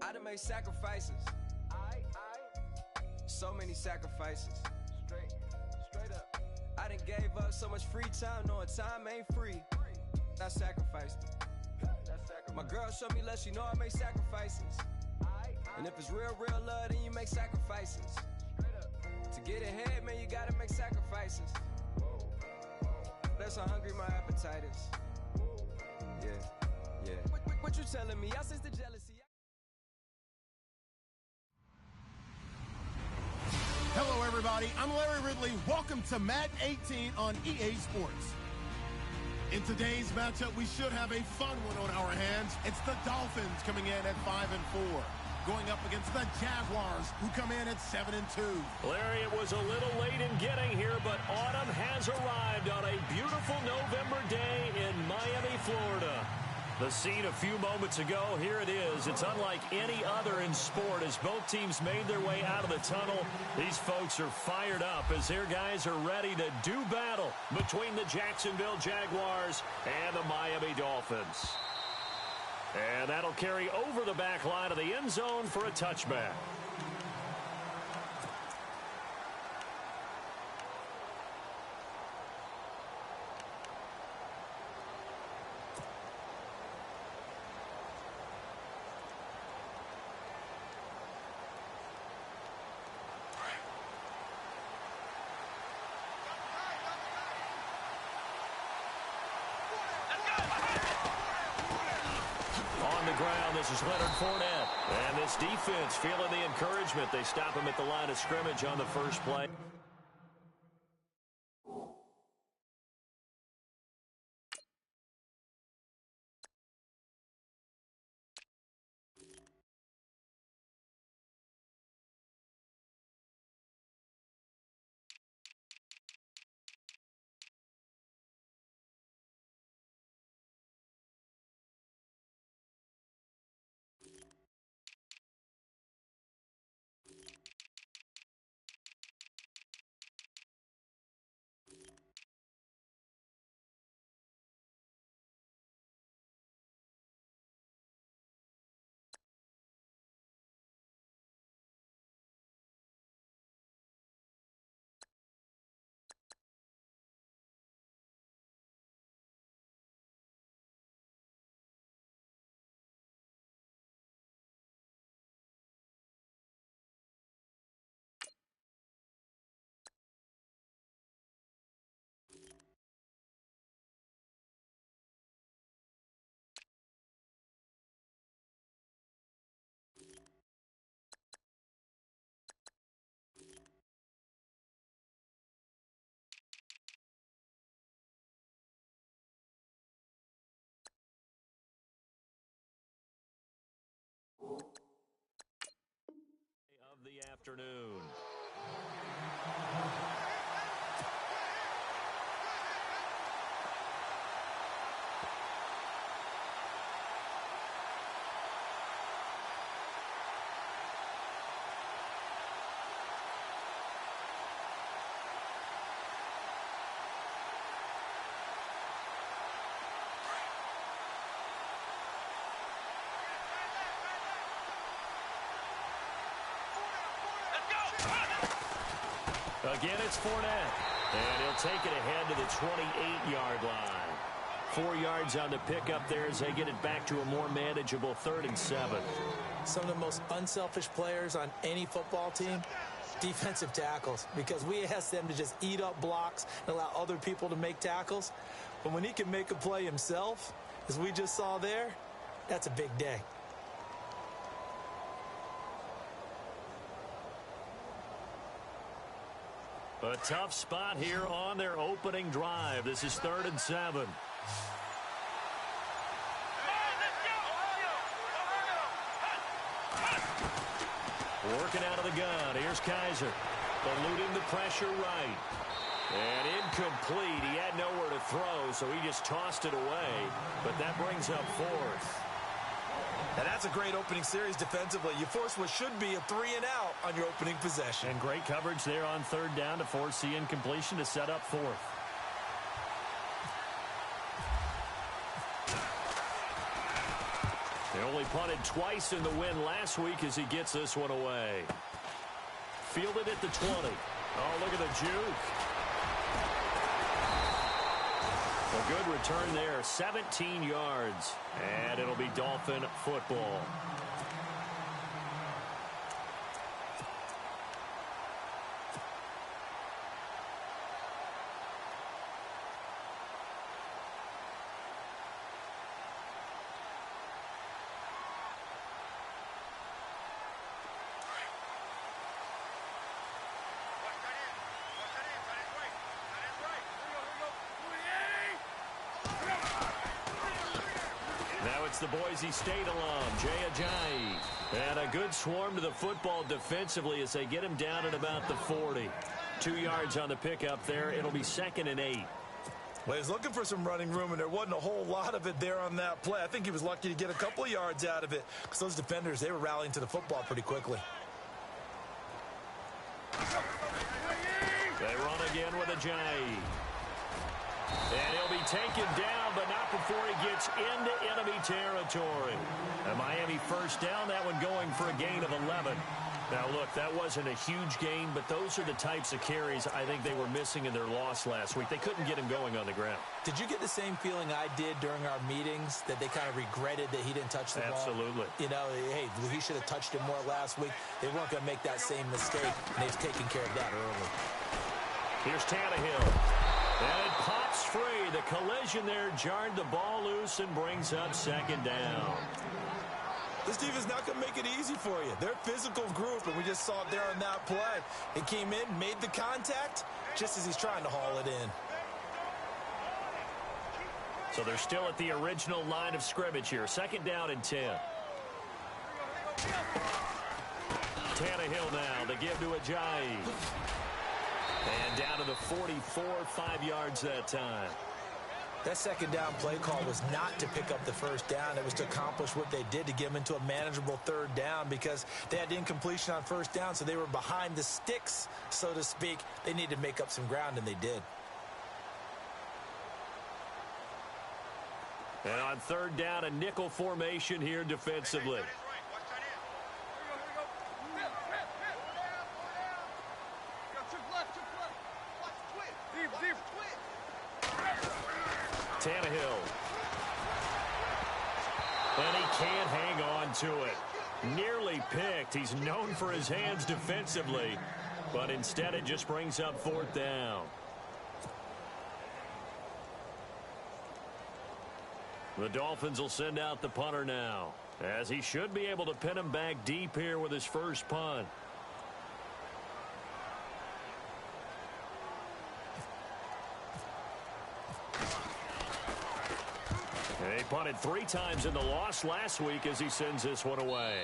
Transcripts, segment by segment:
I done made sacrifices. So many sacrifices. Straight up. I done gave up so much free time, knowing time ain't free. I sacrificed it. My girl showed me love, she know I make sacrifices. And if it's real love, then you make sacrifices. To get ahead, man, you gotta make sacrifices. That's how hungry my appetite is. Yeah. What you telling me? I sense the jealousy. Hello, everybody. I'm Larry Ridley. Welcome to Madden 18 on EA Sports. In today's matchup, we should have a fun one on our hands. It's the Dolphins coming in at 5-4, going up against the Jaguars, who come in at 7-2. Larry, it was a little late in getting here, but autumn has arrived on a beautiful November day in Miami, Florida. The scene a few moments ago, here it is. It's unlike any other in sport as both teams made their way out of the tunnel. These folks are fired up as their guys are ready to do battle between the Jacksonville Jaguars and the Miami Dolphins. And that'll carry over the back line of the end zone for a touchback. This is Leonard Fournette. And this defense feeling the encouragement. They stop him at the line of scrimmage on the first play. Of the afternoon. Again, it's Fournette. And he'll take it ahead to the 28-yard line. 4 yards on the pickup there as they get it back to a more manageable 3rd and 7. Some of the most unselfish players on any football team, defensive tackles, because we ask them to just eat up blocks and allow other people to make tackles. But when he can make a play himself, as we just saw there, that's a big day. A tough spot here on their opening drive. This is 3rd and 7. Working out of the gun. Here's Kaiser. Eluding the pressure right. And incomplete. He had nowhere to throw, so he just tossed it away. But that brings up 4th. And that's a great opening series defensively. You force what should be a 3-and-out on your opening possession. And great coverage there on 3rd down to force the incompletion to set up 4th. They only punted twice in the win last week as he gets this one away. Fielded at the 20. Oh, look at the juke. A good return there, 17 yards. And it'll be Dolphin football. Now it's the Boise State alum, Jay Ajayi. And a good swarm to the football defensively as they get him down at about the 40. 2 yards on the pickup there. It'll be 2nd and 8. Well, he's looking for some running room, and there wasn't a whole lot of it there on that play. I think he was lucky to get a couple of yards out of it because those defenders, they were rallying to the football pretty quickly. They run again with Ajayi. And he'll be taken down, but not before he gets into enemy territory. A Miami first down, that one going for a gain of 11. Now, look, that wasn't a huge gain, but those are the types of carries I think they were missing in their loss last week. They couldn't get him going on the ground. Did you get the same feeling I did during our meetings, that they kind of regretted that he didn't touch the ball? Absolutely. You know, hey, he should have touched it more last week. They weren't going to make that same mistake, and they've taken care of that early. Here's Tannehill. And it pops free. The collision there jarred the ball loose and brings up 2nd down. This defense not going to make it easy for you. They're a physical group, and we just saw it there on that play. He came in, made the contact, just as he's trying to haul it in. So they're still at the original line of scrimmage here. 2nd down and 10. Tannehill now. They give to Ajayi. And down to the 44, 5 yards that time. That 2nd down play call was not to pick up the first down. It was to accomplish what they did, to get them into a manageable 3rd down, because they had incompletion on 1st down, so they were behind the sticks, so to speak. They needed to make up some ground, and they did. And on 3rd down, a nickel formation here defensively. Tannehill. And he can't hang on to it. Nearly picked. He's known for his hands defensively, but instead it just brings up 4th down. The Dolphins will send out the punter now, as he should be able to pin him back deep here with his first punt. He punted 3 times in the loss last week as he sends this one away.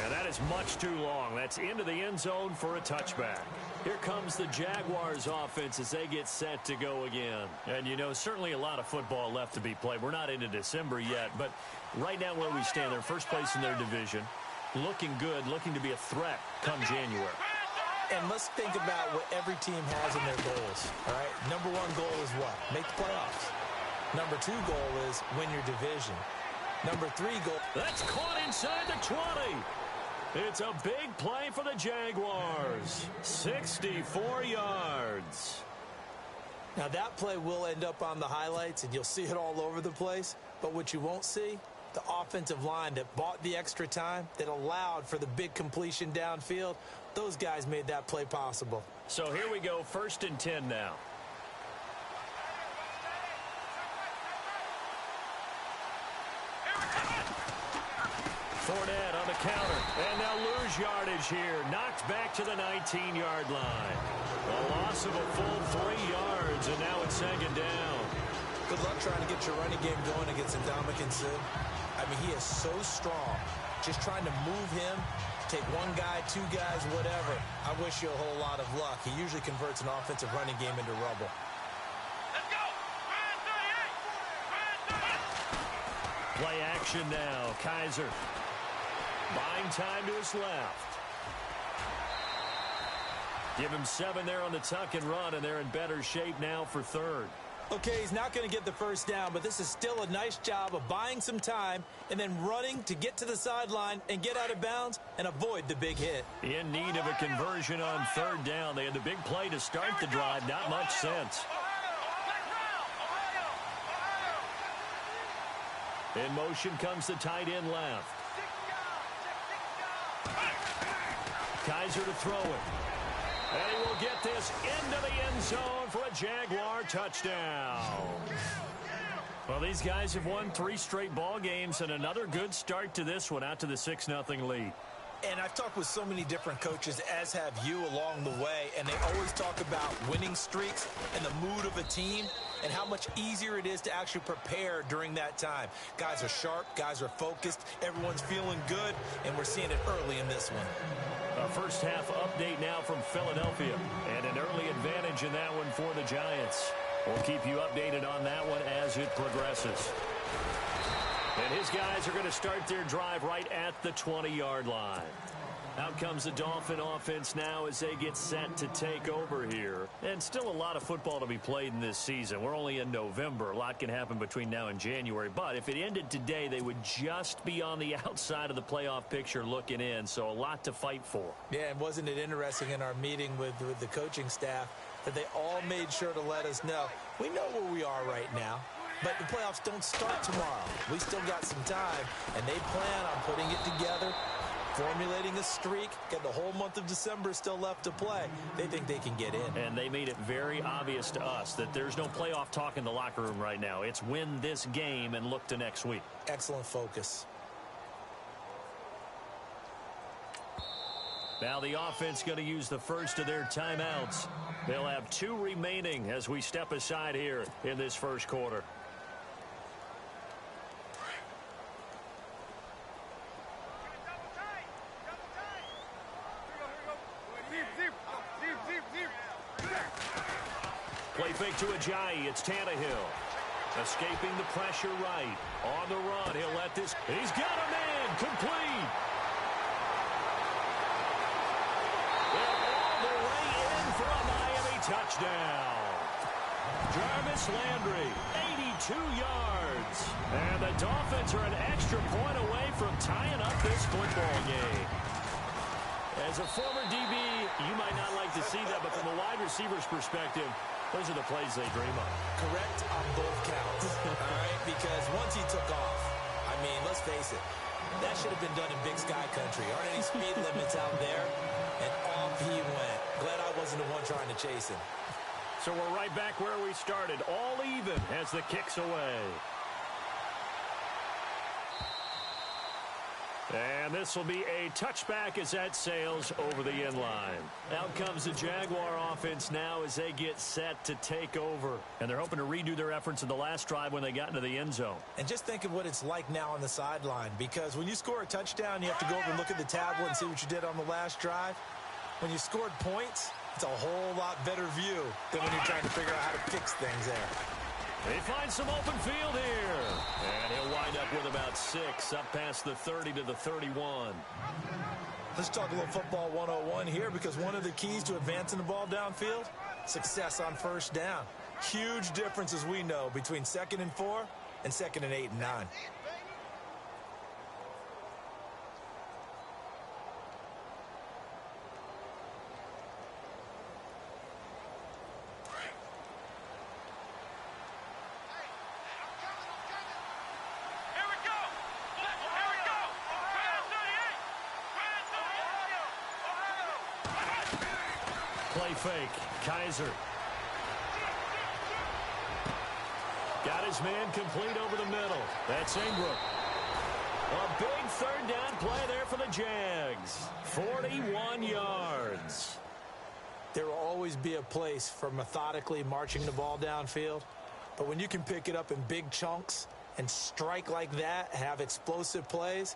And that is much too long. That's into the end zone for a touchback. Here comes the Jaguars offense as they get set to go again. And, you know, certainly a lot of football left to be played. We're not into December yet, but right now where we stand, they're first place in their division. Looking good, looking to be a threat come January. And let's think about what every team has in their goals, all right? Number 1 goal is what? Make the playoffs. Number 2 goal is win your division. Number 3 goal. That's caught inside the 20. It's a big play for the Jaguars. 64 yards. Now that play will end up on the highlights, and you'll see it all over the place. But what you won't see, the offensive line that bought the extra time, that allowed for the big completion downfield, those guys made that play possible. So here we go, 1st and 10 now. Fournette on the counter, and they'll lose yardage here. Knocked back to the 19-yard line. A loss of a full 3 yards, and now it's 2nd down. Good luck trying to get your running game going against Ndamukong Suh. I mean, he is so strong. Just trying to move him, take 1 guy, 2 guys, whatever. I wish you a whole lot of luck. He usually converts an offensive running game into rubble. Let's go! Play action now. Kaiser. Buying time to his left. Give him 7 there on the tuck and run, and they're in better shape now for 3rd. Okay, he's not going to get the first down, but this is still a nice job of buying some time and then running to get to the sideline and get out of bounds and avoid the big hit. In need of a conversion on third down. They had the big play to start the drive. Not much sense. In motion comes the tight end left. Kaiser to throw it. And he will get this into the end zone for a Jaguar touchdown. Well, these guys have won 3 straight ball games and another good start to this one out to the 6-0 lead. And I've talked with so many different coaches, as have you, along the way, and they always talk about winning streaks and the mood of a team and how much easier it is to actually prepare during that time. Guys are sharp, guys are focused, everyone's feeling good, and we're seeing it early in this one. A first half update now from Philadelphia, and an early advantage in that one for the Giants. We'll keep you updated on that one as it progresses. And his guys are going to start their drive right at the 20-yard line. Out comes the Dolphin offense now as they get set to take over here. And still a lot of football to be played in this season. We're only in November. A lot can happen between now and January. But if it ended today, they would just be on the outside of the playoff picture looking in. So a lot to fight for. Yeah, and wasn't it interesting in our meeting with the coaching staff that they all made sure to let us know, we know where we are right now. But the playoffs don't start tomorrow. We still got some time, and they plan on putting it together, formulating a streak, got the whole month of December still left to play. They think they can get in. And they made it very obvious to us that there's no playoff talk in the locker room right now. It's win this game and look to next week. Excellent focus. Now the offense going to use the first of their timeouts. They'll have 2 remaining as we step aside here in this first quarter. Play fake to Ajayi. It's Tannehill. Escaping the pressure right. On the run. He'll let this. He's got a man. Complete. And all the way in for a Miami touchdown. Jarvis Landry, 82 yards. And the Dolphins are an extra point away from tying up this football game. As a former DB, you might not like to see that, but from a wide receiver's perspective, those are the plays they dream of. Correct on both counts, all right? Because once he took off, I mean, let's face it, that should have been done in Big Sky Country. Aren't any speed limits out there? And off he went. Glad I wasn't the one trying to chase him. So we're right back where we started, all even as the kick's away. And this will be a touchback as that sails over the end line. Out comes the Jaguar offense now as they get set to take over. And they're hoping to redo their efforts in the last drive when they got into the end zone. And just think of what it's like now on the sideline. Because when you score a touchdown, you have to go over and look at the tablet and see what you did on the last drive. When you scored points, it's a whole lot better view than when you're trying to figure out how to fix things there. They find some open field here. And he'll wind up with about 6 up past the 30 to the 31. Let's talk a little football 101 here, because one of the keys to advancing the ball downfield, success on first down. Huge difference, as we know, between 2nd and 4 and 2nd and 8 and 9. Play fake. Kaiser. Got his man complete over the middle. That's Ingram. A big third down play there for the Jags. 41 yards. There will always be a place for methodically marching the ball downfield. But when you can pick it up in big chunks and strike like that, have explosive plays,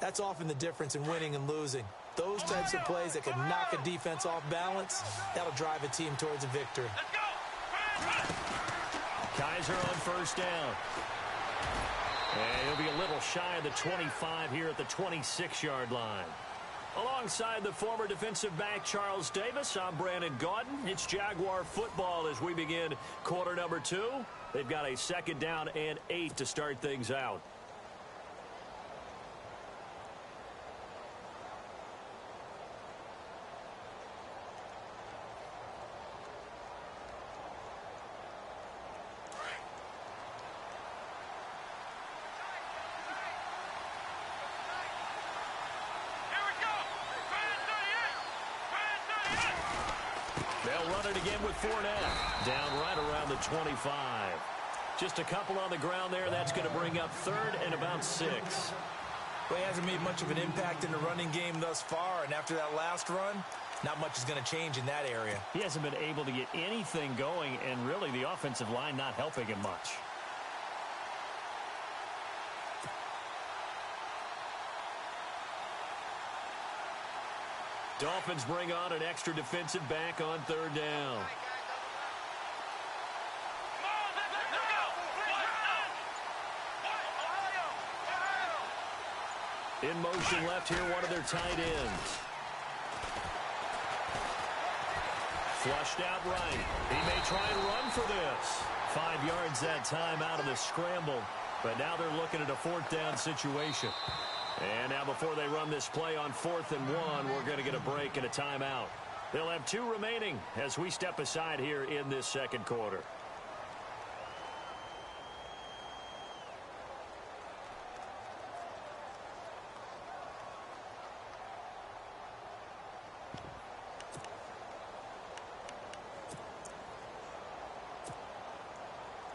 that's often the difference in winning and losing. Those types of plays that can knock a defense off balance, that'll drive a team towards a victory. Kaiser on first down. And he'll be a little shy of the 25 here at the 26-yard line. Alongside the former defensive back Charles Davis, I'm Brandon Gaudin. It's Jaguar football as we begin quarter number 2. They've got a second down and 8 to start things out. They'll run it again with Fournette. Down right around the 25. Just a couple on the ground there. That's going to bring up third and about 6. Well, he hasn't made much of an impact in the running game thus far, and after that last run, not much is going to change in that area. He hasn't been able to get anything going, and really the offensive line not helping him much. Dolphins bring on an extra defensive back on third down. In motion left here, one of their tight ends. Flushed out right. He may try and run for this. 5 yards that time out of the scramble. But now they're looking at a fourth down situation. And now before they run this play on 4th and 1, we're going to get a break and a timeout. They'll have 2 remaining as we step aside here in this second quarter.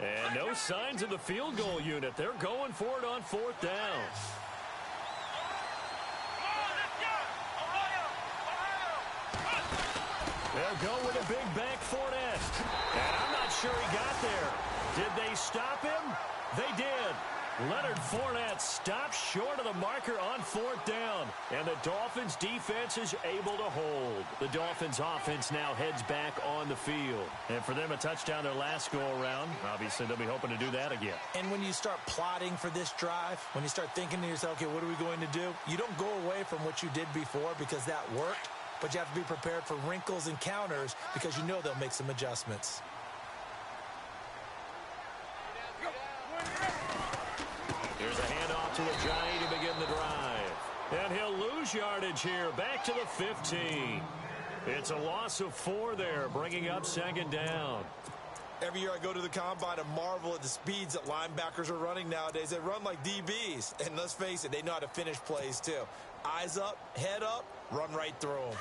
And no signs of the field goal unit. They're going for it on 4th down. They'll go with a big back Fournette. And I'm not sure he got there. Did they stop him? They did. Leonard Fournette stopped short of the marker on 4th down. And the Dolphins defense is able to hold. The Dolphins offense now heads back on the field. And for them, a touchdown their last go-around. Obviously, they'll be hoping to do that again. And when you start plotting for this drive, when you start thinking to yourself, okay, what are we going to do? You don't go away from what you did before because that worked. But you have to be prepared for wrinkles and counters because you know they'll make some adjustments. Here's a handoff to Ajayi to begin the drive. And he'll lose yardage here, back to the 15. It's a loss of 4 there, bringing up second down. Every year I go to the combine and marvel at the speeds that linebackers are running nowadays. They run like DBs. And let's face it, they know how to finish plays too. Eyes up, head up, run right through them.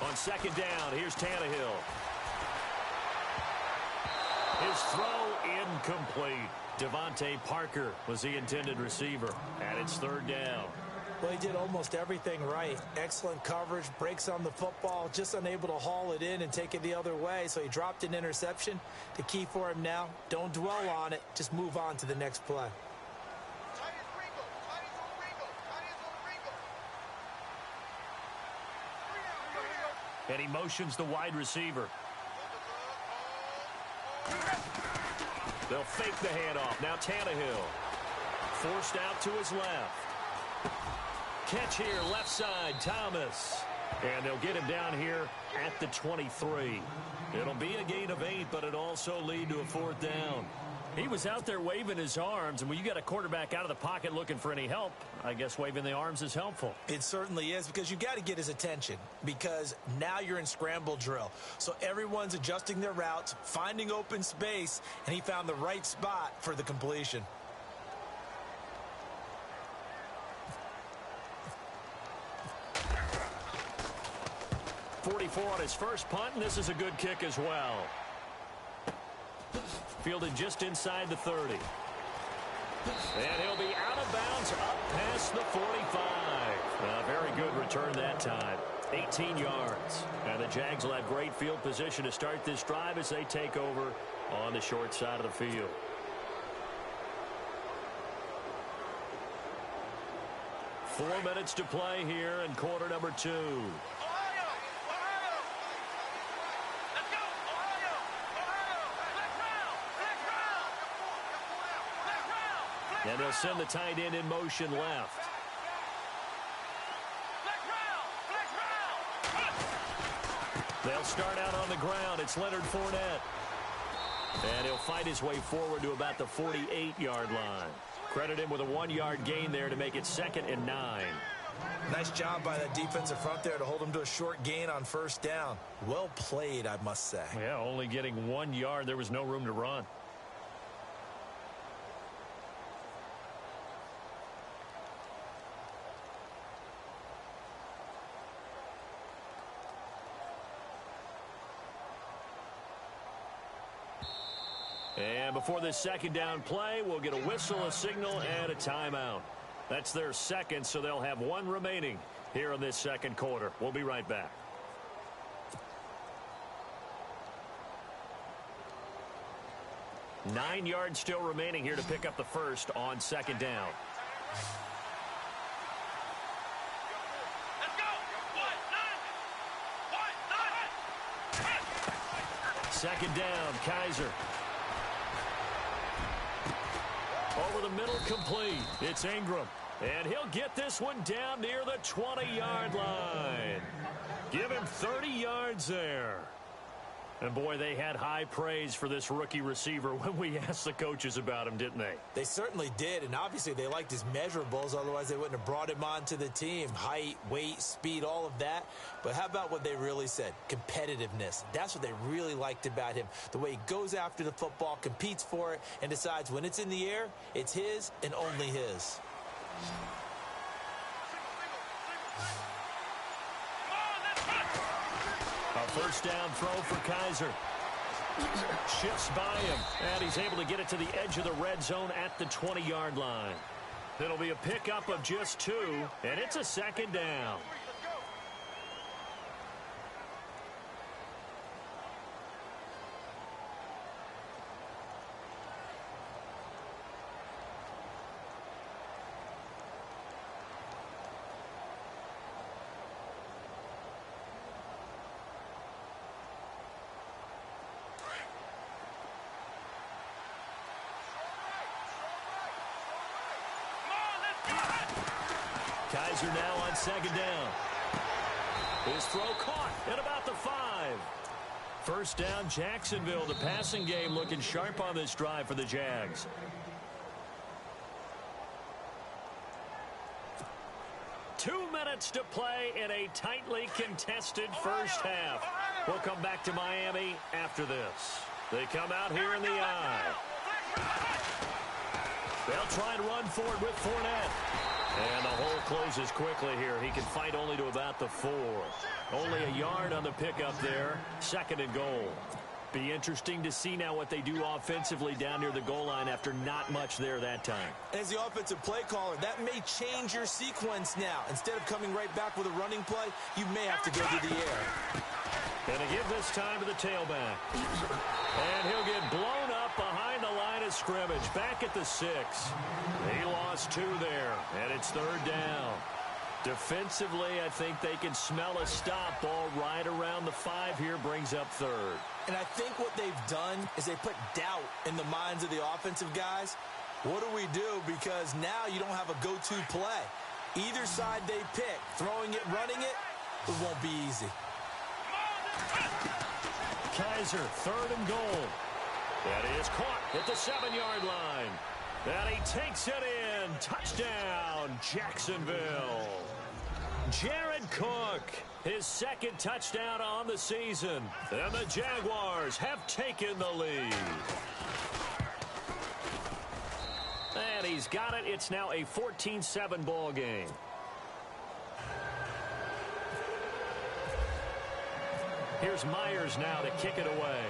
On second down, here's Tannehill. His throw incomplete. Devontae Parker was the intended receiver, and it's 3rd down. Well, he did almost everything right. Excellent coverage, breaks on the football, just unable to haul it in and take it the other way, so he dropped an interception. The key for him now, don't dwell on it, just move on to the next play. And he motions the wide receiver. They'll fake the handoff. Now Tannehill. Forced out to his left. Catch here, left side, Thomas. And they'll get him down here at the 23. It'll be a gain of 8, but it'll also lead to a 4th down. He was out there waving his arms, and when you got a quarterback out of the pocket looking for any help, I guess waving the arms is helpful. It certainly is, because you've got to get his attention, because now you're in scramble drill. So everyone's adjusting their routes, finding open space, and he found the right spot for the completion. .44 on his first punt, and this is a good kick as well. Fielded just inside the 30. And he'll be out of bounds up past the 45. A very good return that time. 18 yards. And the Jags will have great field position to start this drive as they take over on the short side of the field. Four minutes to play here in quarter number 2. And they'll send the tight end in motion left. They'll start out on the ground. It's Leonard Fournette. And he'll fight his way forward to about the 48-yard line. Credit him with a 1-yard gain there to make it 2nd and 9. Nice job by that defensive front there to hold him to a short gain on first down. Well played, I must say. Yeah, only getting 1 yard. There was no room to run. And before this second down play, we'll get a whistle, a signal, and a timeout. That's their second, so they'll have 1 remaining here in this second quarter. We'll be right back. Nine yards still remaining here to pick up the first on 2nd down. Let's go! 2nd down, Kaiser. Over the middle, complete. It's Ingram. And he'll get this one down near the 20-yard line. Give him 30 yards there. And, boy, they had high praise for this rookie receiver when we asked the coaches about him, didn't they? They certainly did, and obviously they liked his measurables. Otherwise, they wouldn't have brought him onto the team. Height, weight, speed, all of that. But how about what they really said? Competitiveness. That's what they really liked about him. The way he goes after the football, competes for it, and decides when it's in the air, it's his and only his. A first down throw for Kaiser. Shifts by him, and he's able to get it to the edge of the red zone at the 20-yard line. It'll be a pickup of just 2, and it's a 2nd down. Kaiser now on 2nd down. His throw caught at about the 5. First down, Jacksonville. The passing game looking sharp on this drive for the Jags. Two minutes to play in a tightly contested first half. We'll come back to Miami after this. They come out here in the eye. They'll try and run forward with Fournette. And the hole closes quickly here. He can fight only to about the 4. Only a yard on the pickup there. 2nd and goal. Be interesting to see now what they do offensively down near the goal line after not much there that time. As the offensive play caller, that may change your sequence now. Instead of coming right back with a running play, you may have to go to the air. And to give this time to the tailback. And he'll get blown up behind the line of scrimmage. Back at the 6. He lost 2 there, and it's 3rd down. Defensively, I think they can smell a stop. Ball right around the 5 here, brings up 3rd. And I think what they've done is they put doubt in the minds of the offensive guys. What do we do? Because now you don't have a go-to play. Either side they pick, throwing it, running it, it won't be easy. Kaiser, 3rd and goal. That is caught at the 7-yard line. And he takes it in. Touchdown, Jacksonville. Jared Cook, his 2nd touchdown on the season. And the Jaguars have taken the lead. And he's got it. It's now a 14-7 ball game. Here's Myers now to kick it away.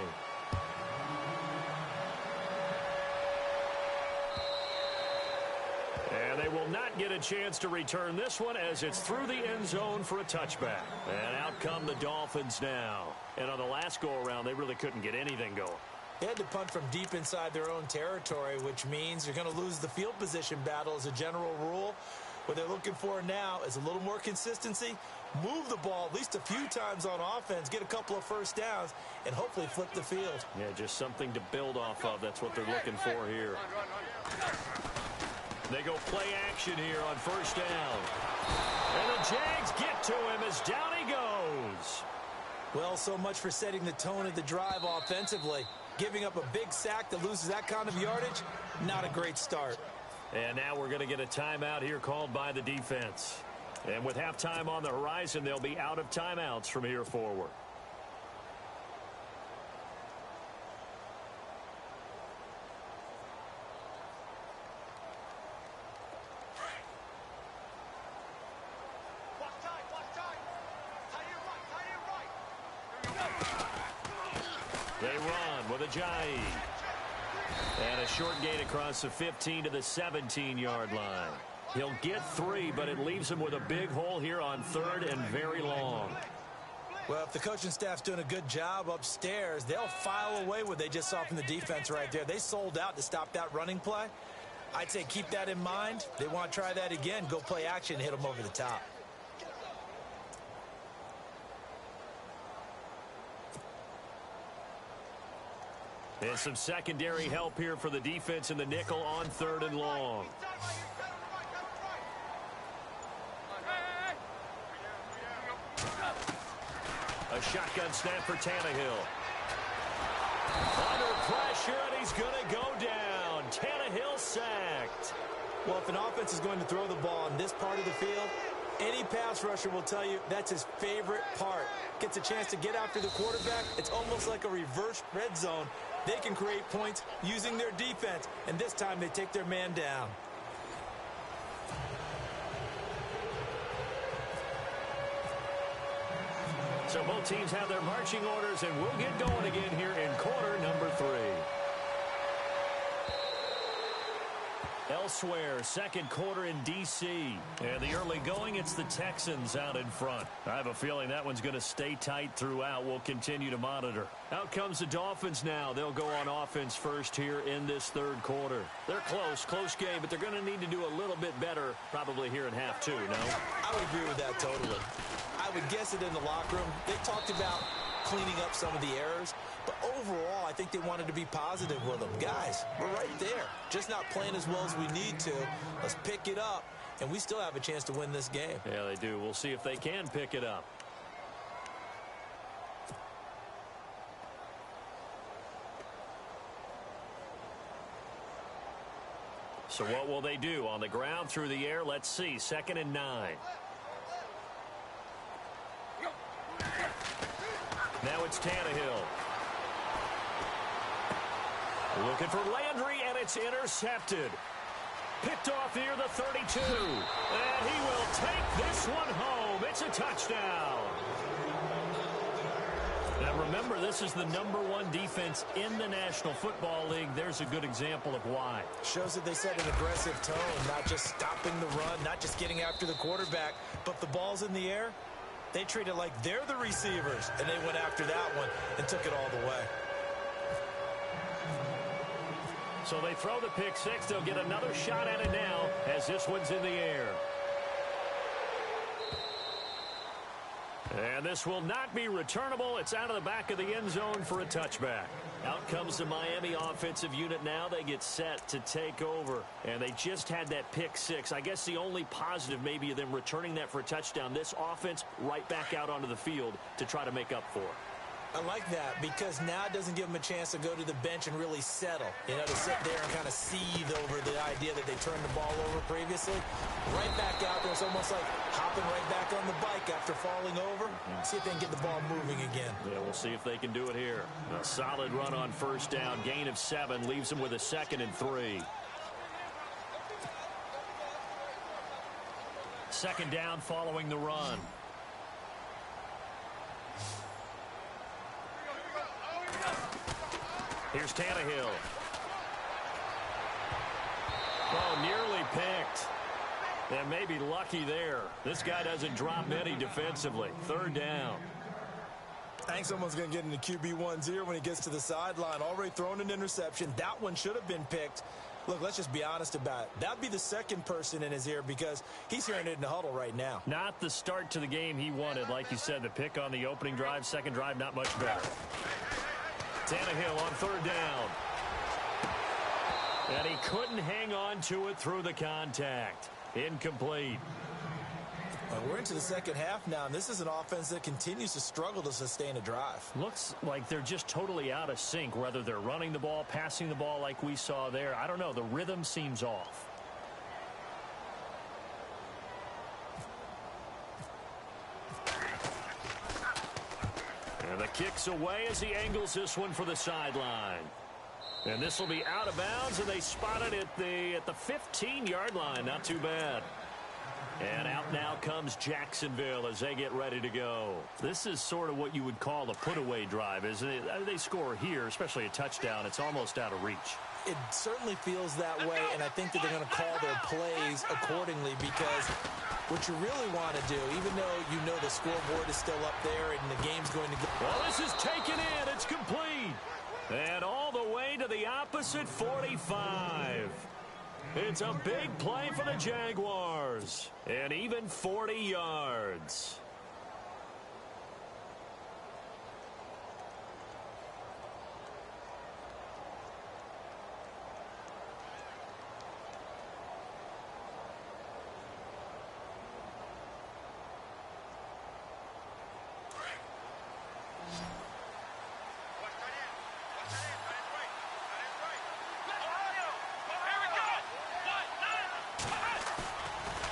And they will not get a chance to return this one as it's through the end zone for a touchback. And out come the Dolphins now. And on the last go-around, they really couldn't get anything going. They had to punt from deep inside their own territory, which means you're going to lose the field position battle as a general rule. What they're looking for now is a little more consistency, move the ball at least a few times on offense, get a couple of first downs, and hopefully flip the field. Yeah, just something to build off of. That's what they're looking for here. They go play action here on first down. And the Jags get to him as down he goes. Well, so much for setting the tone of the drive offensively. Giving up a big sack that loses that kind of yardage, not a great start. And now we're going to get a timeout here called by the defense. And with halftime on the horizon, they'll be out of timeouts from here forward. They run with Ajayi. And a short gain across the 15 to the 17-yard line. He'll get 3, but it leaves him with a big hole here on 3rd and very long. Well, if the coaching staff's doing a good job upstairs, they'll file away what they just saw from the defense right there. They sold out to stop that running play. I'd say keep that in mind. They want to try that again. Go play action and hit them over the top. And some secondary help here for the defense in the nickel on 3rd and long. A shotgun snap for Tannehill. Under pressure, and he's going to go down. Tannehill sacked. Well, if an offense is going to throw the ball in this part of the field, any pass rusher will tell you that's his favorite part. Gets a chance to get after the quarterback. It's almost like a reverse red zone. They can create points using their defense, and this time they take their man down. So both teams have their marching orders, and we'll get going again here in quarter number 3. Elsewhere, second quarter in D.C. And the early going, it's the Texans out in front. I have a feeling that one's going to stay tight throughout. We'll continue to monitor. Out comes the Dolphins now. They'll go on offense first here in this 3rd quarter. They're close game, but they're going to need to do a little bit better probably here in half 2, no? I would agree with that totally. I would guess it in the locker room. They talked about cleaning up some of the errors, but overall, I think they wanted to be positive with them. Guys, we're right there. Just not playing as well as we need to. Let's pick it up, and we still have a chance to win this game. Yeah, they do. We'll see if they can pick it up. So what will they do? On the ground, through the air, let's see. 2nd and 9. Now it's Tannehill. Looking for Landry, and it's intercepted. Picked off near the 32. And he will take this one home. It's a touchdown. Now remember, this is the #1 defense in the National Football League. There's a good example of why. Shows that they set an aggressive tone, not just stopping the run, not just getting after the quarterback, but the ball's in the air. They treat it like they're the receivers, and they went after that one and took it all the way. So they throw the pick 6. They'll get another shot at it now as this one's in the air. And this will not be returnable. It's out of the back of the end zone for a touchback. Out comes the Miami offensive unit now. They get set to take over. And they just had that pick 6. I guess the only positive maybe of them returning that for a touchdown. This offense right back out onto the field to try to make up for it. I like that because now it doesn't give them a chance to go to the bench and really settle. You know, to sit there and kind of seethe over the idea that they turned the ball over previously. Right back out there. It's almost like hopping right back on the bike after falling over. See if they can get the ball moving again. Yeah, we'll see if they can do it here. A solid run on first down. Gain of 7 leaves them with a 2nd and 3. 2nd down following the run. Here's Tannehill. Oh, nearly picked. And maybe lucky there. This guy doesn't drop many defensively. 3rd down. I think someone's going to get into QB1's ear when he gets to the sideline. Already thrown an interception. That one should have been picked. Look, let's just be honest about it. That'd be the second person in his ear because he's hearing it in the huddle right now. Not the start to the game he wanted. Like you said, the pick on the opening drive, second drive, not much better. Tannehill on 3rd down. And he couldn't hang on to it through the contact. Incomplete. We're into the second half now, and this is an offense that continues to struggle to sustain a drive. Looks like they're just totally out of sync, whether they're running the ball, passing the ball like we saw there. I don't know. The rhythm seems off. And the kick's away as he angles this one for the sideline. And this will be out of bounds, and they spot it at the 15-yard line. Not too bad. And out now comes Jacksonville as they get ready to go. This is sort of what you would call a put-away drive, isn't it? They score here, especially a touchdown. It's almost out of reach. It certainly feels that way, and I think that they're going to call their plays accordingly, because what you really want to do, even though you know the scoreboard is still up there and the game's going to go. Well, this is taken in. It's complete. And all the way to the opposite 45. It's a big play for the Jaguars. And even 40 yards.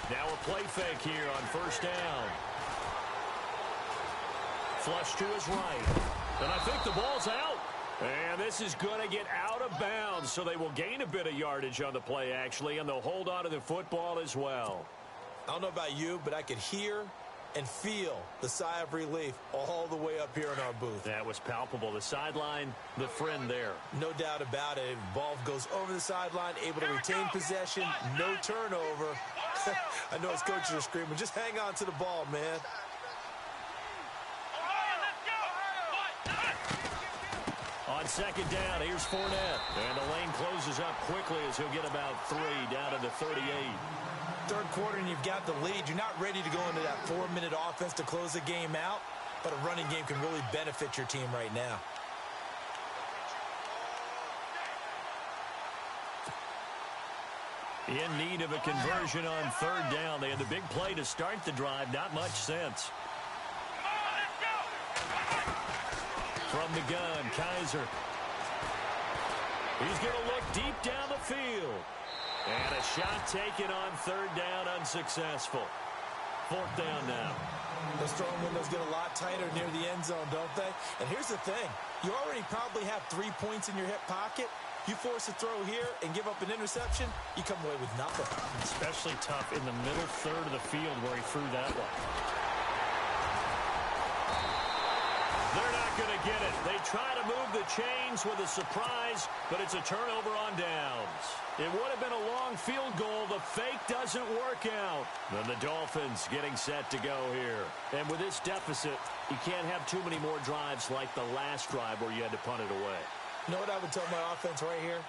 Now a play fake here on first down. Flush to his right. And I think the ball's out. And this is going to get out of bounds, so they will gain a bit of yardage on the play, actually, and they'll hold on to the football as well. I don't know about you, but I could hear and feel the sigh of relief all the way up here in our booth. That was palpable. The sideline, the friend there. No doubt about it. Ball goes over the sideline, able to retain possession, no turnover. I know his coaches are screaming, just hang on to the ball, man. On second down, here's Fournette. And the lane closes up quickly as he'll get about 3 down to the 38. Third quarter and you've got the lead. You're not ready to go into that 4-minute offense to close the game out, but a running game can really benefit your team right now. In need of a conversion on third down. They had the big play to start the drive. Not much sense. From the gun, Kaiser. He's going to look deep down the field. And a shot taken on third down, unsuccessful. Fourth down now. Those throwing windows get a lot tighter near the end zone, don't they? And here's the thing. You already probably have 3 points in your hip pocket. You force a throw here and give up an interception, you come away with nothing. Especially tough in the middle third of the field where he threw that one. They're not going to get it. They try to move the chains with a surprise, but it's a turnover on downs. It would have been a long field goal. The fake doesn't work out. Then the Dolphins getting set to go here. And with this deficit, you can't have too many more drives like the last drive where you had to punt it away. You know what I would tell my offense right here?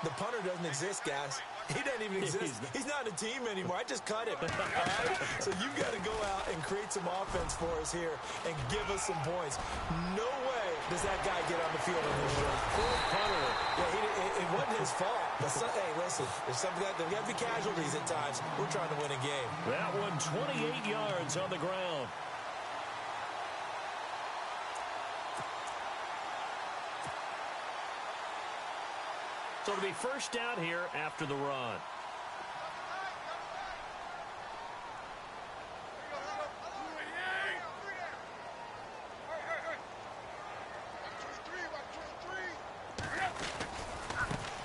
The punter doesn't exist, guys. He doesn't even exist. He's not a team anymore. I just cut him. All right? So you've got to go out and create some offense for us here and give us some points. No way does that guy get on the field on this show. Poor punter. Yeah, it wasn't his fault. But hey, listen, there's got to be casualties at times. We're trying to win a game. That one, 28 yards on the ground. So it'll be first down here after the run.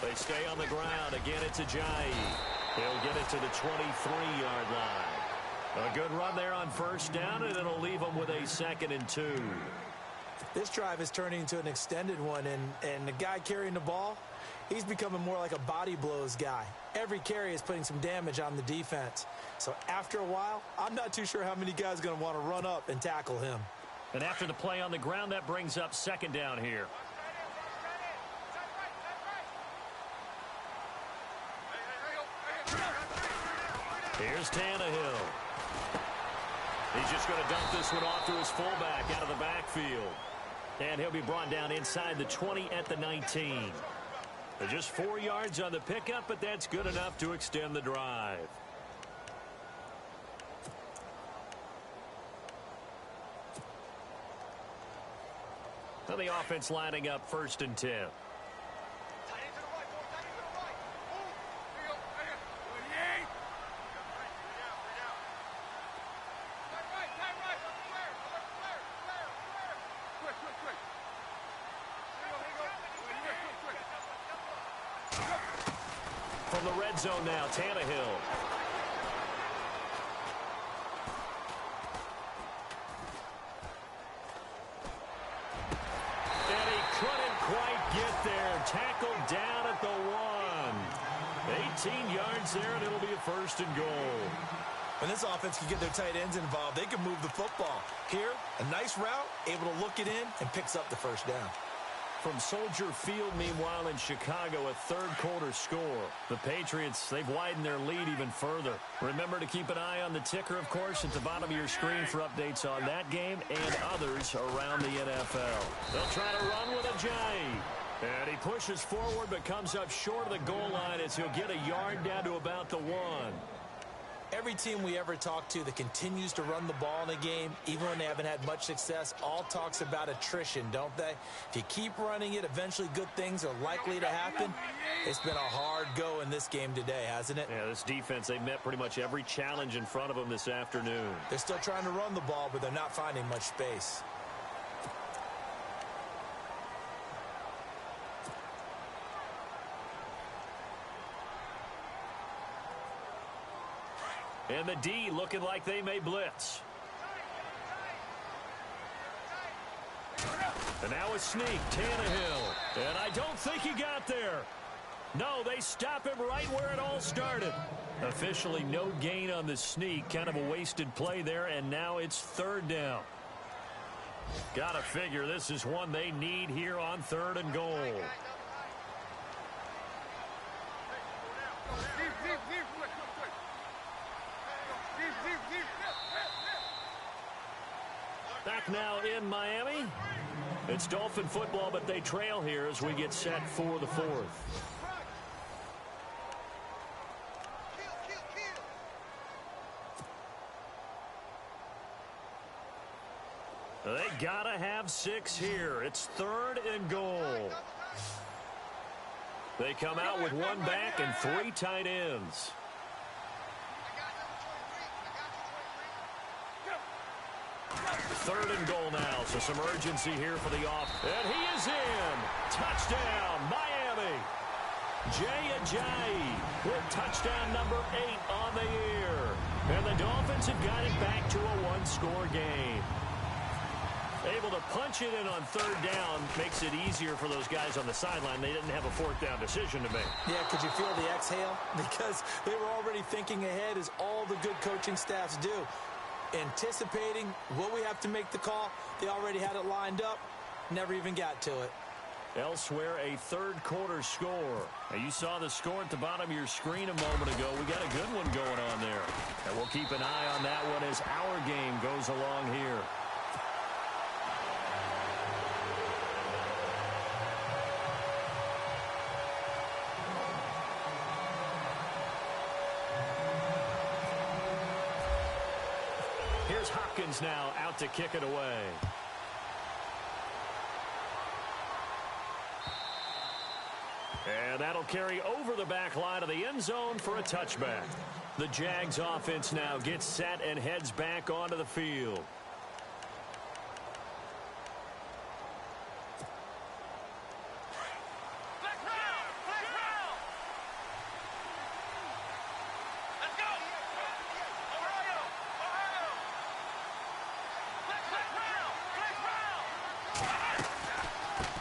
They stay on the ground. Again, it's Ajayi. He'll get it to the 23-yard line. A good run there on first down, and it'll leave them with a 2nd and 2. This drive is turning into an extended one, and the guy carrying the ball, he's becoming more like a body blows guy. Every carry is putting some damage on the defense. So after a while, I'm not too sure how many guys are going to want to run up and tackle him. And after the play on the ground, that brings up second down here. Here's Tannehill. He's just going to dump this one off to his fullback out of the backfield. And he'll be brought down inside the 20 at the 19. Just 4 yards on the pickup, but that's good enough to extend the drive. So the offense lining up 1st and 10. From the red zone now, Tannehill. And he couldn't quite get there. Tackled down at the 1. 18 yards there, and it'll be a 1st and goal. When this offense can get their tight ends involved, they can move the football. Here, a nice route, able to look it in, and picks up the 1st down. From Soldier Field, meanwhile, in Chicago, a third-quarter score. The Patriots, they've widened their lead even further. Remember to keep an eye on the ticker, of course, at the bottom of your screen for updates on that game and others around the NFL. They'll try to run with a J. And he pushes forward but comes up short of the goal line as he'll get a yard down to about the 1. Every team we ever talk to that continues to run the ball in a game, even when they haven't had much success, all talks about attrition, don't they? If you keep running it, eventually good things are likely to happen. It's been a hard go in this game today, hasn't it? Yeah, this defense, they've met pretty much every challenge in front of them this afternoon. They're still trying to run the ball, but they're not finding much space. And the D looking like they may blitz. And now a sneak, Tannehill. And I don't think he got there. No, they stop him right where it all started. Officially no gain on the sneak. Kind of a wasted play there, and now it's 3rd down. Gotta figure this is one they need here on 3rd and goal. Back now in Miami. It's Dolphin football, but they trail here as we get set for the 4th. They gotta have 6 here. It's 3rd and goal. They come out with 1 back and 3 tight ends. Third and goal now, so some urgency here for the off. And he is in. Touchdown, Miami. Jay Ajayi with touchdown number 8 on the year. And the Dolphins have got it back to a 1-score game. Able to punch it in on 3rd down makes it easier for those guys on the sideline. They didn't have a 4th down decision to make. Yeah, could you feel the exhale? Because they were already thinking ahead, as all the good coaching staffs do. Anticipating, will we have to make the call? They already had it lined up, never even got to it. Elsewhere, a 3rd-quarter score. Now, you saw the score at the bottom of your screen a moment ago. We got a good one going on there. And we'll keep an eye on that one as our game goes along here. Here's Hopkins now out to kick it away. And that'll carry over the back line of the end zone for a touchback. The Jags offense now gets set and heads back onto the field.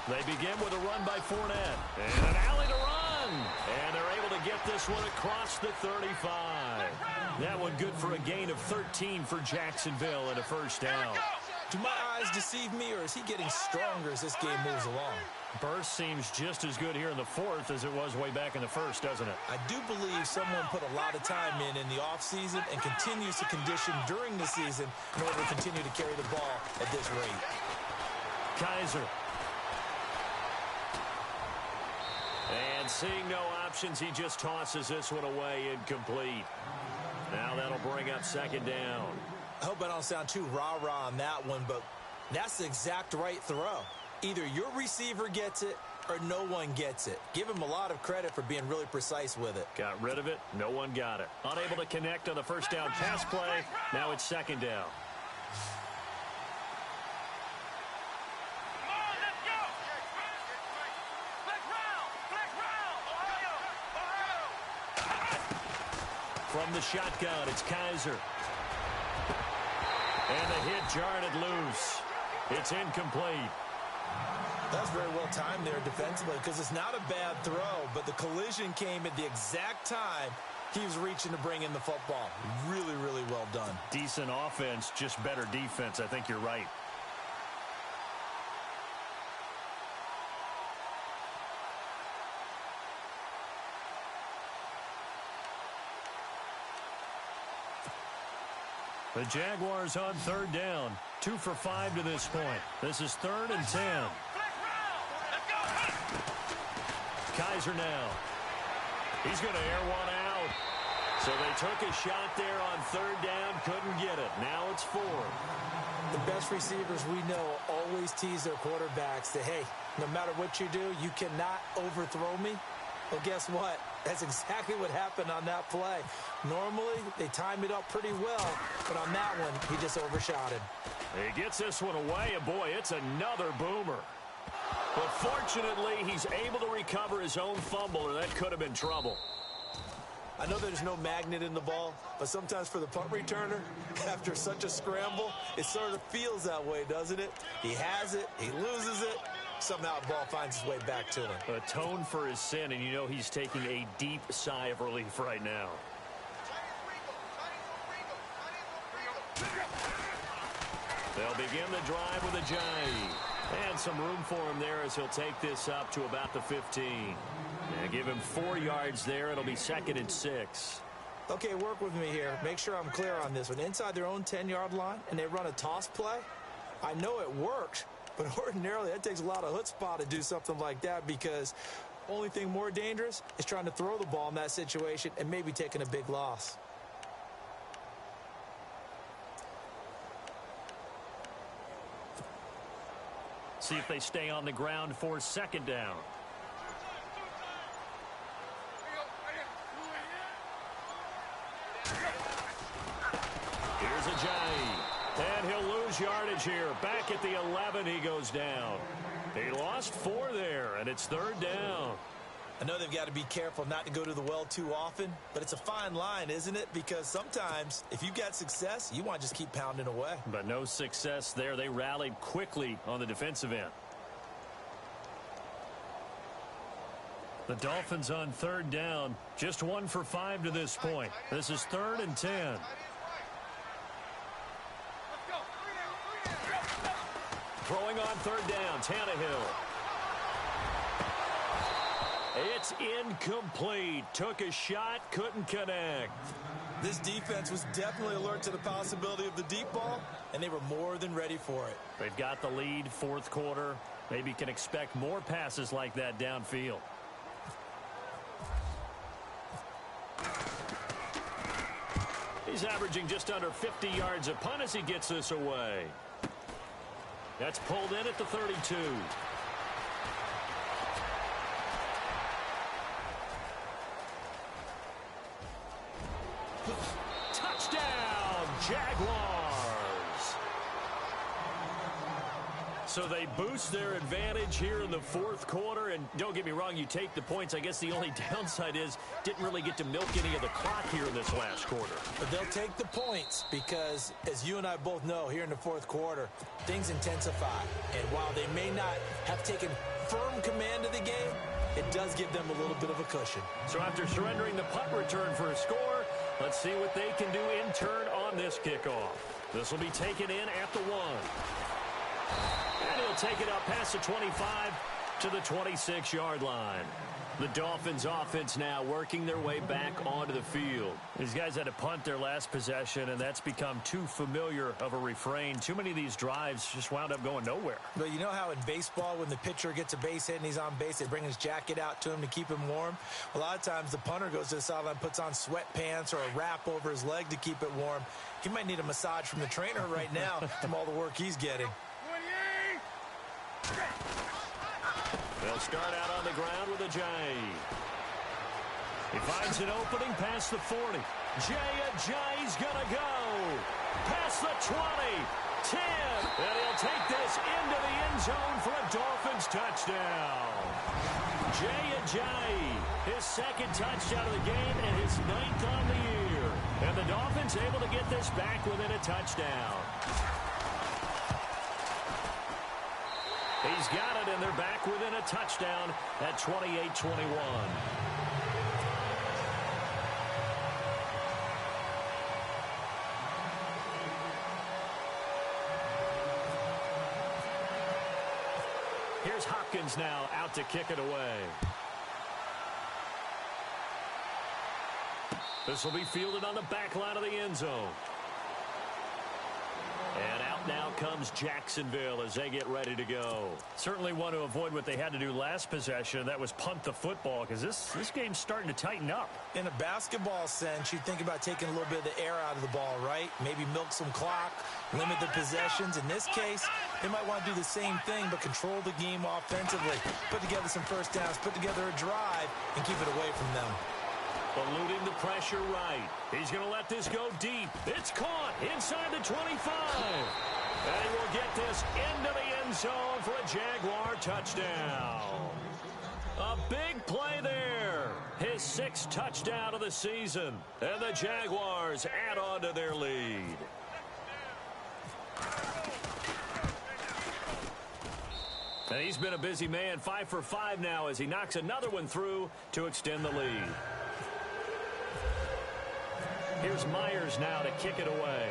They begin with a run by Fournette. And an alley to run. And they're able to get this one across the 35. That one good for a gain of 13 for Jacksonville and a 1st down. Do my eyes deceive me, or is he getting stronger as this game moves along? Burst seems just as good here in the 4th as it was way back in the 1st, doesn't it? I do believe someone put a lot of time in the offseason and continues to condition during the season in order to continue to carry the ball at this rate. Kaiser. And And seeing no options, he just tosses this one away incomplete. Now that'll bring up second down. I hope I don't sound too rah-rah on that one, but that's the exact right throw. Either your receiver gets it or no one gets it. Give him a lot of credit for being really precise with it. Got rid of it. No one got it. Unable to connect on the first down pass play. Now it's second down. From the shotgun, it's Kaiser. And the hit jarred it loose. It's incomplete. That's very well timed there defensively because it's not a bad throw, but the collision came at the exact time he was reaching to bring in the football. Really, really well done. Decent offense, just better defense. I think you're right. The Jaguars on third down. 2 for 5 to this point. This is 3rd and 10. Kaiser now. He's going to air one out. So they took a shot there on third down. Couldn't get it. Now it's 4. The best receivers we know always tease their quarterbacks that, hey, no matter what you do, you cannot overthrow me. Well, guess what? That's exactly what happened on that play. Normally, they time it up pretty well, but on that one, he just overshot him. He gets this one away, and boy, it's another boomer. But fortunately, he's able to recover his own fumble, or that could have been trouble. I know there's no magnet in the ball, but sometimes for the punt returner, after such a scramble, it sort of feels that way, doesn't it? He has it, he loses it. Somehow the ball finds its way back to him. Atone for his sin, and you know he's taking a deep sigh of relief right now. They'll begin the drive with a jive. And some room for him there as he'll take this up to about the 15. And give him 4 yards there. It'll be 2nd and 6. Okay, work with me here. Make sure I'm clear on this one. Inside their own 10-yard line, and they run a toss play. I know it worked. But ordinarily, that takes a lot of chutzpah to do something like that because only thing more dangerous is trying to throw the ball in that situation and maybe taking a big loss. See if they stay on the ground for second down. Here's a jive. And he'll lose yardage here. Back at the 11, he goes down. He lost 4 there, and it's 3rd down. I know they've got to be careful not to go to the well too often, but it's a fine line, isn't it? Because sometimes, if you got success, you want to just keep pounding away. But no success there. They rallied quickly on the defensive end. The Dolphins on 3rd down. Just 1 for 5 to this point. This is 3rd and 10. Throwing on 3rd down, Tannehill. It's incomplete. Took a shot, couldn't connect. This defense was definitely alert to the possibility of the deep ball, and they were more than ready for it. They've got the lead, 4th quarter. Maybe can expect more passes like that downfield. He's averaging just under 50 yards a punt as he gets this away. That's pulled in at the 32. Touchdown, Jaguars. So they boost their advantage here in the 4th quarter. And don't get me wrong, you take the points. I guess the only downside is didn't really get to milk any of the clock here in this last quarter. But they'll take the points because, as you and I both know, here in the 4th quarter, things intensify. And while they may not have taken firm command of the game, it does give them a little bit of a cushion. So after surrendering the punt return for a score, let's see what they can do in turn on this kickoff. This will be taken in at the 1. And he'll take it up past the 25 to the 26-yard line. The Dolphins offense now working their way back onto the field. These guys had to punt their last possession, and that's become too familiar of a refrain. Too many of these drives just wound up going nowhere. But you know how in baseball, when the pitcher gets a base hit and he's on base, they bring his jacket out to him to keep him warm? A lot of times the punter goes to the sideline, puts on sweatpants or a wrap over his leg to keep it warm. He might need a massage from the trainer right now from all the work he's getting. They'll start out on the ground with a J. He finds an opening past the 40. Jay's gonna go. Past the 20. 10. And he'll take this into the end zone for a Dolphins touchdown. Jay, his second touchdown of the game and his 9th on the year. And the Dolphins able to get this back within a touchdown. He's got it, and they're back within a touchdown at 28-21. Here's Hopkins now out to kick it away. This will be fielded on the back line of the end zone. And out now comes Jacksonville as they get ready to go. Certainly want to avoid what they had to do last possession. That was punt the football, because this game's starting to tighten up. In a basketball sense, you think about taking a little bit of the air out of the ball, right? Maybe milk some clock, limit the possessions. In this case, they might want to do the same thing, but control the game offensively. Put together some first downs, put together a drive, and keep it away from them. Eluding the pressure right. He's going to let this go deep. It's caught inside the 25. And he will get this into the end zone for a Jaguar touchdown. A big play there. His 6th touchdown of the season. And the Jaguars add on to their lead. And he's been a busy man, 5 for 5 now as he knocks another one through to extend the lead. Here's Myers now to kick it away.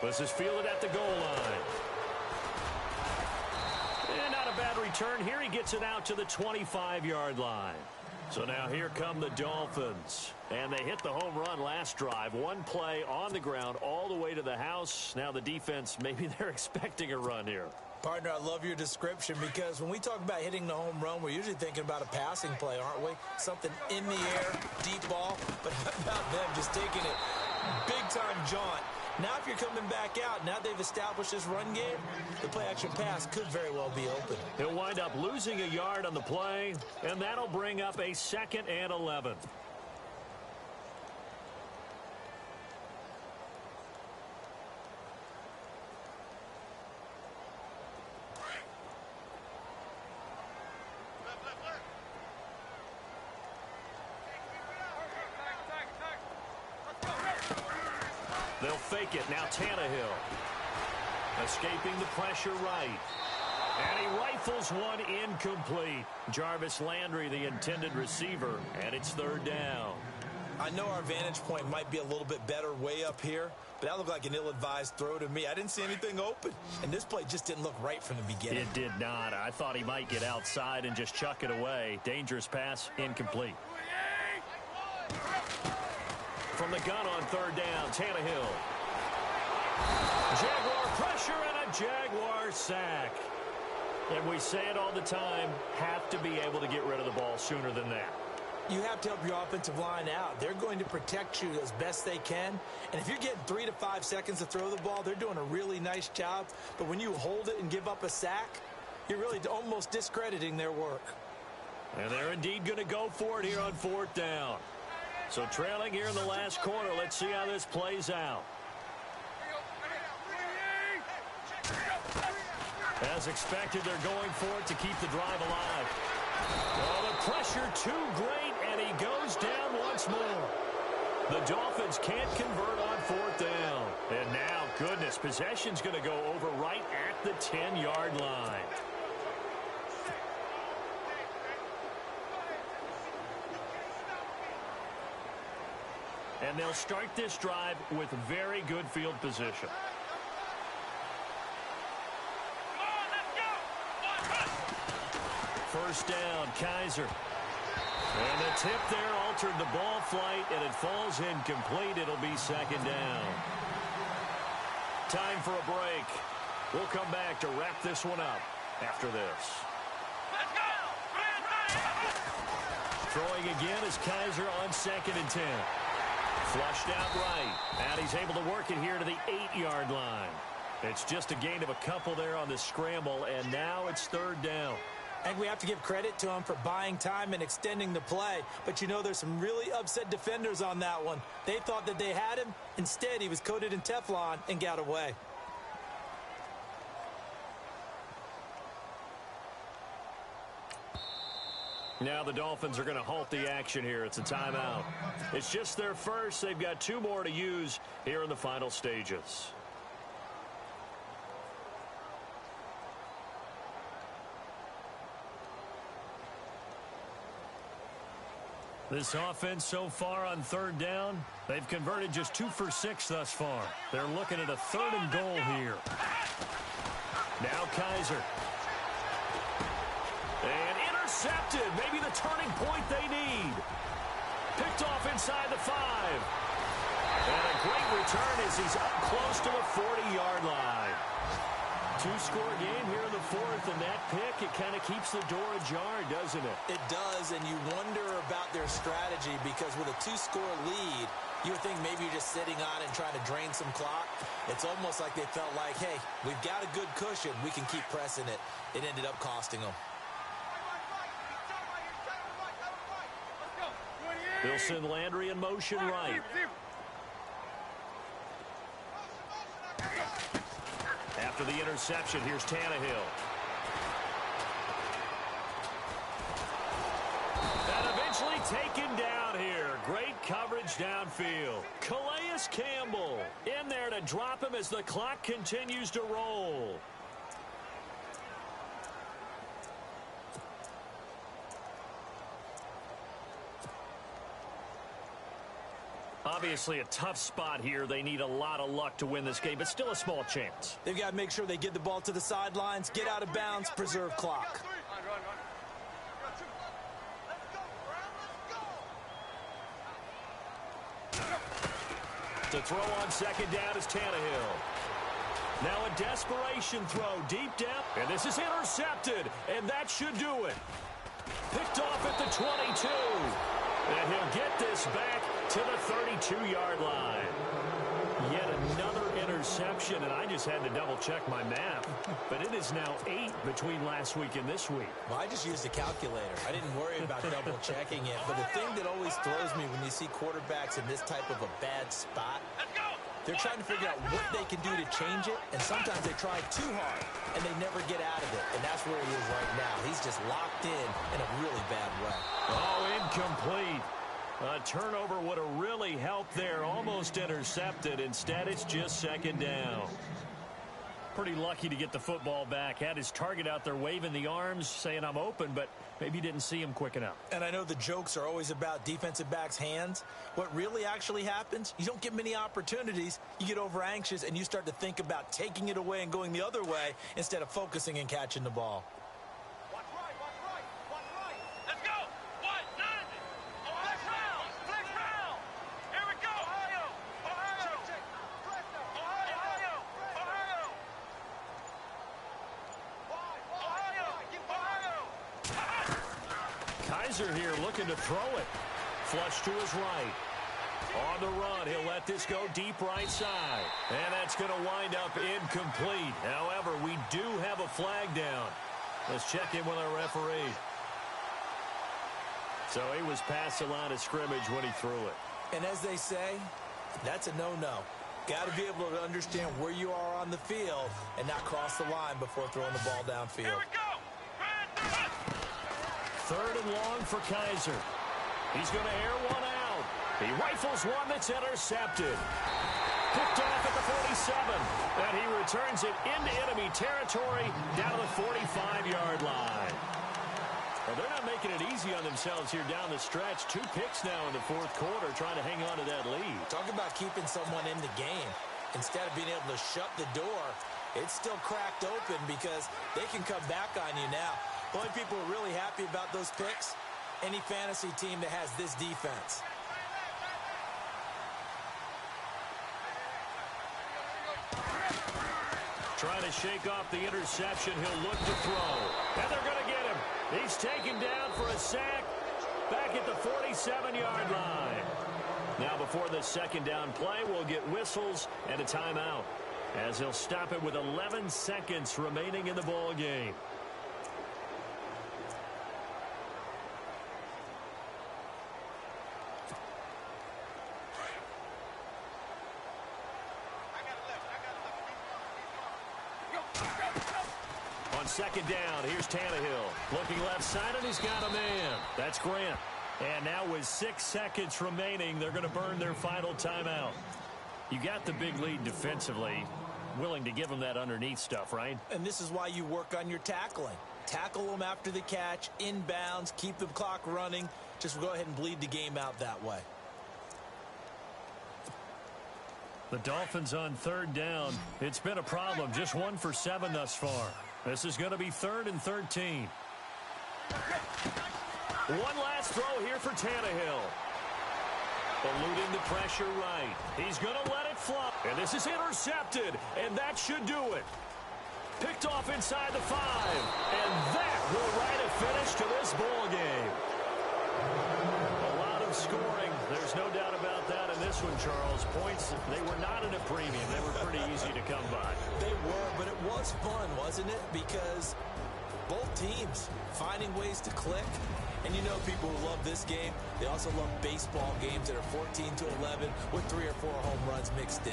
This is fielded at the goal line. And not a bad return here. He gets it out to the 25-yard line. So now here come the Dolphins. And they hit the home run last drive. One play on the ground all the way to the house. Now the defense, maybe they're expecting a run here. Partner, I love your description because when we talk about hitting the home run, we're usually thinking about a passing play, aren't we? Something in the air, deep ball. But how about them just taking it big-time jaunt? Now if you're coming back out, now they've established this run game, the play-action pass could very well be open. He'll wind up losing a yard on the play, and that'll bring up a 2nd and 11. They'll fake it. Now Tannehill. Escaping the pressure right. And he rifles one incomplete. Jarvis Landry, the intended receiver, and it's 3rd down. I know our vantage point might be a little bit better way up here, but that looked like an ill-advised throw to me. I didn't see anything open, and this play just didn't look right from the beginning. It did not. I thought he might get outside and just chuck it away. Dangerous pass, incomplete. From the gun on 3rd down, Tannehill. Jaguar pressure and a Jaguar sack. And we say it all the time, have to be able to get rid of the ball sooner than that. You have to help your offensive line out. They're going to protect you as best they can. And if you're getting 3 to 5 seconds to throw the ball, they're doing a really nice job. But when you hold it and give up a sack, you're really almost discrediting their work. And they're indeed going to go for it here on 4th down. So trailing here in the last quarter, let's see how this plays out. As expected, they're going for it to keep the drive alive. Oh, the pressure too great, and he goes down once more. The Dolphins can't convert on 4th down. And now, goodness, possession's going to go over right at the 10-yard line. And they'll start this drive with very good field position. first down. Kaiser. And the tip there altered the ball flight, and it falls incomplete. It'll be second down. Time for a break. We'll come back to wrap this one up after this. Throwing again is Kaiser on 2nd and 10. Flushed out right. And he's able to work it here to the 8-yard line. It's just a gain of a couple there on the scramble, and now it's 3rd down. And we have to give credit to him for buying time and extending the play. But, you know, there's some really upset defenders on that one. They thought that they had him. Instead, he was coated in Teflon and got away. Now the Dolphins are going to halt the action here. It's a timeout. It's just their first. They've got 2 more to use here in the final stages. This offense so far on 3rd down, they've converted just 2 for 6 thus far. They're looking at a 3rd and goal here. Now Kaiser. And intercepted. Maybe the turning point they need. Picked off inside the 5. And a great return as he's up close to the 40-yard line. 2-score game here in the 4th, and that pick, it kind of keeps the door ajar, doesn't it? It does, and you wonder about their strategy because with a 2-score lead, you would think maybe you're just sitting on it and trying to drain some clock. It's almost like they felt like, hey, we've got a good cushion. We can keep pressing it. It ended up costing them. They'll send Landry in motion right. After the interception, here's Tannehill. And eventually taken down here. Great coverage downfield. Calais Campbell in there to drop him as the clock continues to roll. Obviously a tough spot here. They need a lot of luck to win this game, but still a small chance. They've got to make sure they get the ball to the sidelines, get out of bounds, preserve clock. To throw on 2nd down is Tannehill. Now a desperation throw deep down, and this is intercepted, and that should do it. Picked off at the 22. And he'll get this back to the 32-yard line. Yet another interception, and I just had to double-check my math. But it is now 8 between last week and this week. Well, I just used a calculator. I didn't worry about double-checking it. But the thing that always throws me when you see quarterbacks in this type of a bad spot, they're trying to figure out what they can do to change it, and sometimes they try too hard, and they never get out of it. And that's where he is right now. He's just locked in a really bad way. Oh, incomplete. A turnover would have really helped there. Almost intercepted. Instead, it's just 2nd down. Pretty lucky to get the football back. Had his target out there waving the arms, saying I'm open, but maybe didn't see him quick enough. And I know the jokes are always about defensive backs' hands. What really actually happens, you don't get many opportunities. You get over anxious, and you start to think about taking it away and going the other way instead of focusing and catching the ball. Here looking to throw it. Flush to his right. On the run, he'll let this go deep right side. And that's going to wind up incomplete. However, we do have a flag down. Let's check in with our referee. So he was past the line of scrimmage when he threw it. And as they say, that's a no-no. Got to be able to understand where you are on the field and not cross the line before throwing the ball downfield. Here we go. 3rd and long for Kaiser. He's going to air one out. He rifles one that's intercepted. Picked off at the 47. And he returns it into enemy territory down to the 45-yard line. Well, they're not making it easy on themselves here down the stretch. 2 picks now in the 4th quarter trying to hang on to that lead. Talk about keeping someone in the game. Instead of being able to shut the door, it's still cracked open because they can come back on you now. The only people who are really happy about those picks, any fantasy team that has this defense. Trying to shake off the interception. He'll look to throw. And they're going to get him. He's taken down for a sack back at the 47-yard line. Now before the second down play, we'll get whistles and a timeout, as he'll stop it with 11 seconds remaining in the ball game. On second down, here's Tannehill. Looking left side, and he's got a man. That's Grant. And now with 6 seconds remaining, they're going to burn their final timeout. You got the big lead defensively. Willing to give them that underneath stuff, right? And this is why you work on your tackling. Tackle them after the catch, inbounds, keep the clock running. Just go ahead and bleed the game out that way. The Dolphins on third down. It's been a problem. Just 1 for 7 thus far. This is going to be 3rd and 13. One last throw here for Tannehill. Eluding the pressure right. He's going to let it fly. And this is intercepted. And that should do it. Picked off inside the 5. And that will write a finish to this ball game. A lot of scoring. There's no doubt about that in this one, Charles. Points, they were not in a premium. They were pretty easy to come by. They were, but it was fun, wasn't it? Because both teams finding ways to click. And you know people who love this game, they also love baseball games that are 14-11 with 3 or 4 home runs mixed in.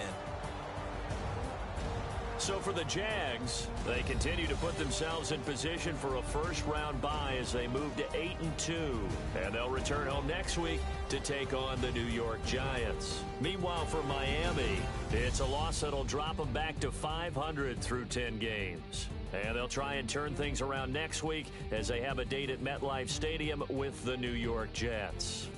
So for the Jags, they continue to put themselves in position for a first-round bye as they move to 8-2. And they'll return home next week to take on the New York Giants. Meanwhile, for Miami, it's a loss that'll drop them back to 500 through 10 games. And they'll try and turn things around next week as they have a date at MetLife Stadium with the New York Jets.